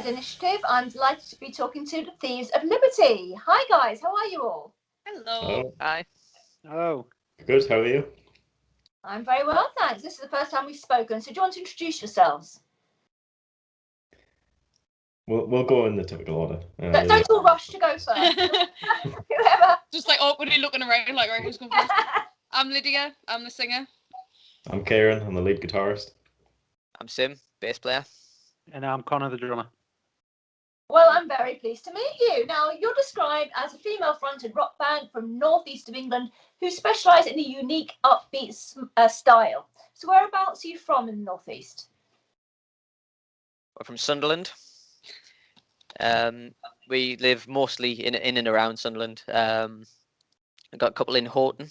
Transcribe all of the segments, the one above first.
Led Initiative. I'm delighted to be talking to the Thieves of Liberty. Hi guys, how are you all? Hello. Hi. Oh. Good, how are you? I'm very well, thanks. This is the first time we've spoken, so do you want to introduce yourselves? We'll go in the typical order. Don't all rush to go first. Whoever. Just like awkwardly looking around, like, right, who's going first? I'm Lydia. I'm the singer. I'm Kieran. I'm the lead guitarist. I'm Sim, bass player. And I'm Connor, the drummer. Well, I'm very pleased to meet you. Now, you're described as a female-fronted rock band from northeast of England who specialise in a unique upbeat style. So whereabouts are you from in the northeast? We're from Sunderland. We live mostly in and around Sunderland. We've got a couple in Horton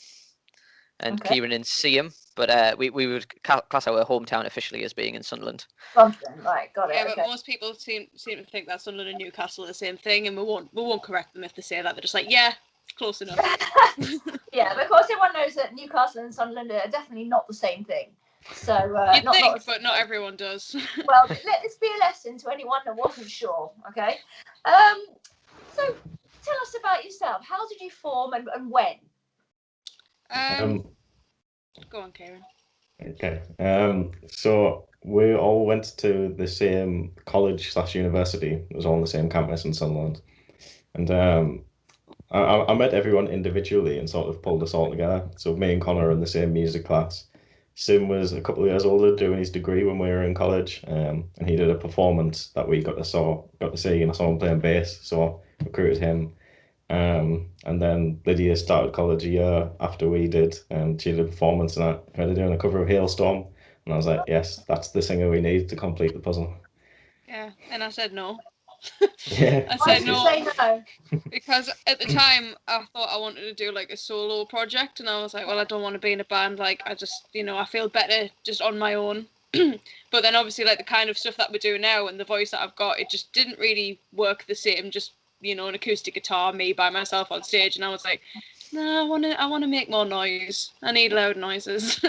and Kieran in Seaham, but we would class our hometown officially as being in Sunderland. Sunderland, right, got it. Yeah, but most people seem to think that Sunderland and Newcastle are the same thing, and we won't correct them if they say that. They're just like, yeah, it's close enough. Yeah, but of course everyone knows that Newcastle and Sunderland are definitely not the same thing. So You'd think, but not everyone does. Well, let this be a lesson to anyone that wasn't sure. Okay. So tell us about yourself. How did you form and when? Go on, Kieran. Okay. So we all went to the same college/university. It was all on the same campus in Sunderland, and I met everyone individually and sort of pulled us all together. So me and Connor are in the same music class. Sim was a couple of years older, doing his degree when we were in college, and he did a performance that we got to see, and I saw him playing bass, so I recruited him. And then Lydia started college a year after we did, and she did a performance, and I started doing a cover of Hailstorm, and I was like, yes, that's the singer we need to complete the puzzle. Yeah, and I said no. Yeah. I said no because at the time I thought I wanted to do like a solo project, and I was like, well, I don't want to be in a band. Like, I just, I feel better just on my own. But then obviously, like, the kind of stuff that we're doing now and the voice that I've got, it just didn't really work the same. Just, an acoustic guitar, me by myself on stage, and I was like, no, I want to make more noise. I need loud noises.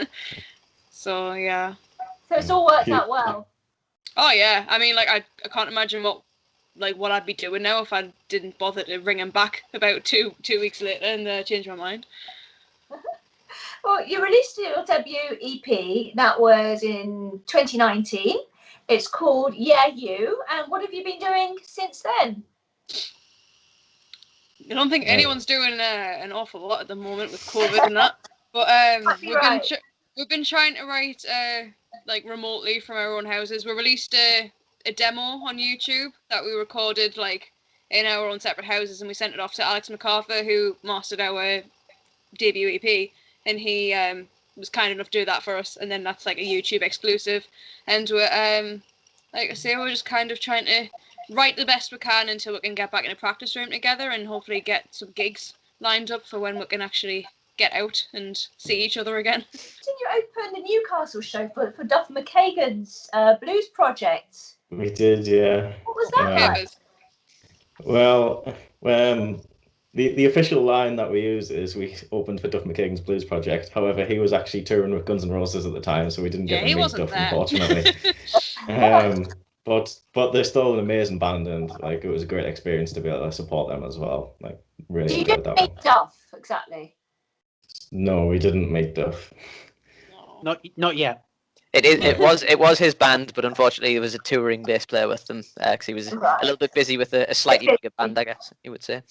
So yeah. So it's all worked out well. Oh yeah, I mean, like, I can't imagine what I'd be doing now if I didn't bother to ring him back about two weeks later and change my mind. Well, you released your debut EP, that was in 2019. It's called Yeah You, and what have you been doing since then? I don't think anyone's doing an awful lot at the moment with COVID and that, but we've been trying to write like remotely from our own houses. We released a demo on YouTube that we recorded like in our own separate houses, and we sent it off to Alex MacArthur, who mastered our debut EP, and he was kind enough to do that for us, and then that's like a YouTube exclusive. And we're like I say, we're just kind of trying to write the best we can until we can get back in a practice room together and hopefully get some gigs lined up for when we can actually get out and see each other again. Didn't you open the Newcastle show for Duffman McKagan's blues project? We did, yeah. What was that like? Well, the official line that we use is we opened for Duff McKagan's blues project. However, he was actually touring with Guns N' Roses at the time, so we didn't get to meet Duff, unfortunately. But they're still an amazing band, and like it was a great experience to be able to support them as well. Like, really enjoyed that. You didn't meet Duff, exactly. No, we didn't meet Duff. No. Not yet. It was his band, but unfortunately there was a touring bass player with them because he was a little bit busy with a slightly bigger band, I guess you would say.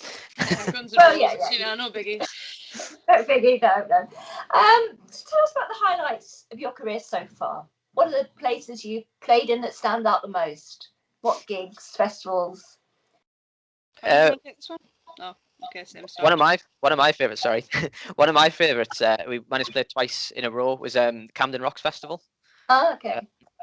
Well, yeah. No biggie. No biggie, no. So tell us about the highlights of your career so far. What are the places you played in that stand out the most? What gigs, festivals? One of my favourites. Sorry, one of my favourites. We managed to play twice in a row. Was Camden Rocks Festival. Oh, okay.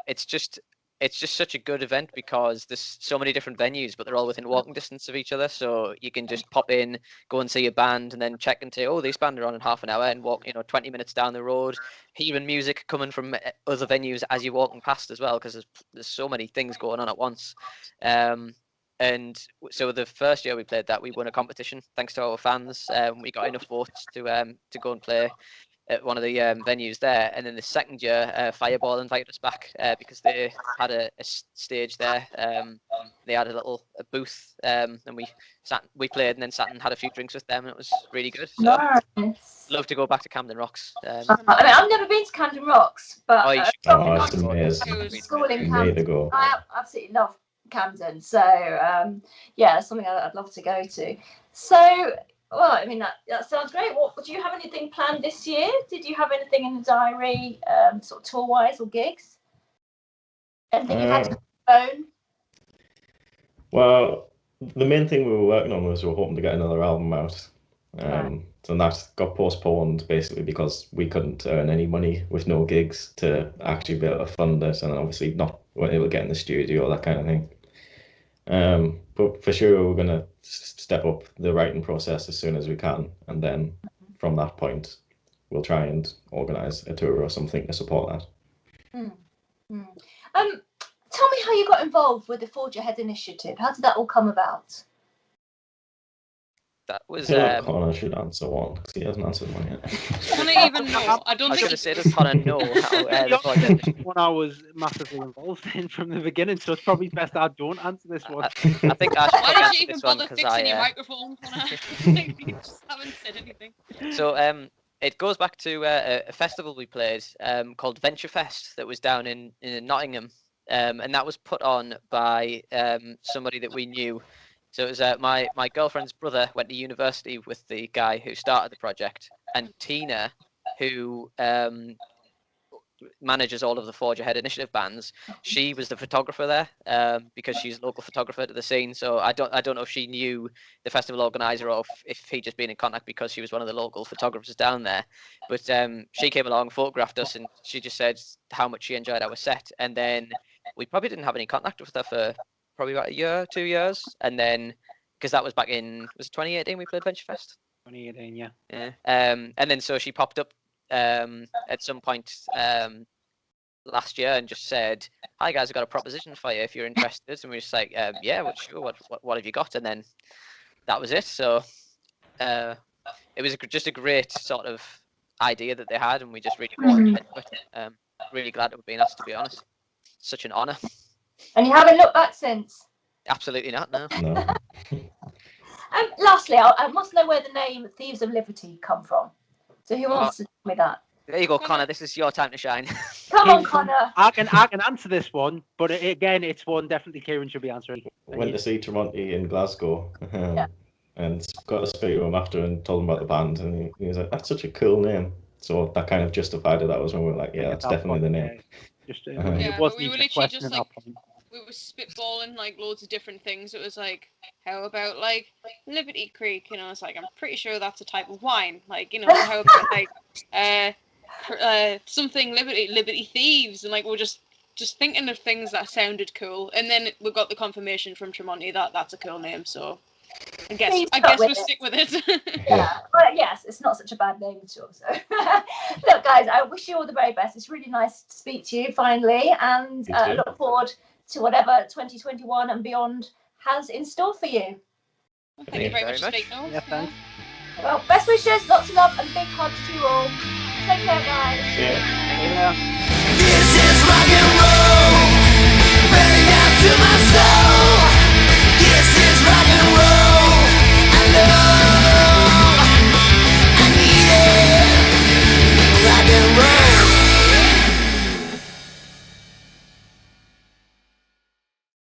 It's just such a good event because there's so many different venues, but they're all within walking distance of each other. So you can just pop in, go and see a band, and then check and say, oh, this band are on in half an hour, and walk 20 minutes down the road, hearing music coming from other venues as you're walking past as well, because there's so many things going on at once. And so the first year we played that, we won a competition thanks to our fans. We got enough votes to go and play. at one of the venues there. And then the second year, Fireball invited us back because they had a stage there. They had a booth, and we played and then sat and had a few drinks with them, and it was really good. So Nice. love to go back to Camden Rocks. I mean, I've never been to Camden Rocks, but Oh, you should. Oh, it's amazing. school in You need to Camden. go. I absolutely love Camden, so yeah, it's something I'd love to go to. So, well, I mean that sounds great. What do you have anything planned this year? Did you have anything in the diary, sort of tour wise or gigs? Anything you had to phone? Well, the main thing we were working on was we were hoping to get another album out. So that got postponed basically because we couldn't earn any money with no gigs to actually be able to fund it, and obviously not able to get in the studio, that kind of thing. But for sure, we're going to step up the writing process as soon as we can, and then from that point, we'll try and organise a tour or something to support that. Tell me how you got involved with the Forge Ahead initiative. How did that all come about? That was. Connor should answer one because he hasn't answered one yet. Connor even know? I don't I was think going to say, does Connor know how the project? One I was massively involved in from the beginning, so it's probably best I don't answer this one. I think I should Why probably did you answer even this one bother because fixing your I. microphone, Connor? You just haven't said anything. So it goes back to a festival we played called Venture Fest that was down in Nottingham, and that was put on by somebody that we knew. So it was my girlfriend's brother went to university with the guy who started the project, and Tina, who manages all of the Forge Ahead initiative bands, she was the photographer there because she's a local photographer to the scene. So I don't know if she knew the festival organizer or if he'd just been in contact because she was one of the local photographers down there. But she came along, photographed us, and she just said how much she enjoyed our set. And then we probably didn't have any contact with her for probably about a year, 2 years, and then because that was back in 2018 we played Venture Fest. 2018, yeah. Yeah. And then so she popped up at some point last year and just said, "Hi guys, I've got a proposition for you if you're interested." And we were just like, "Yeah, well, sure. What have you got?" And then that was it. So it was just a great sort of idea that they had, and we just really wanted into it. Really glad it would be asked, to be honest. Such an honour. And you haven't looked back since? Absolutely not, no. No. Lastly, I must know where the name Thieves of Liberty come from. So who wants to tell me that? There you go, Connor. This is your time to shine. Come on, Connor. I can answer this one, but again, it's one definitely Kieran should be answering. Went to see Tremonti in Glasgow, Yeah. and got to speak to him after and told him about the band, and he was like, "That's such a cool name." So that kind of justified it. That was when we were like, "Yeah, that's definitely the name." Just Yeah, it but wasn't we were even a literally question just at like, that point. we were spitballing like loads of different things. It was like, how about like Liberty Creek? You know, it's like I'm pretty sure that's a type of wine. Like, you know, how about like something Liberty Thieves, and like we're just thinking of things that sounded cool. And then we got the confirmation from Tremonti that that's a cool name. So I guess we'll stick with it. Yeah, well, yes, it's not such a bad name at all. So, look, guys, I wish you all the very best. It's really nice to speak to you finally, and look forward to whatever 2021 and beyond has in store for you. Well, thank you very much. Yeah, thanks. Well, best wishes, lots of love, and big hugs to you all. Take care, guys. Yeah. Yeah.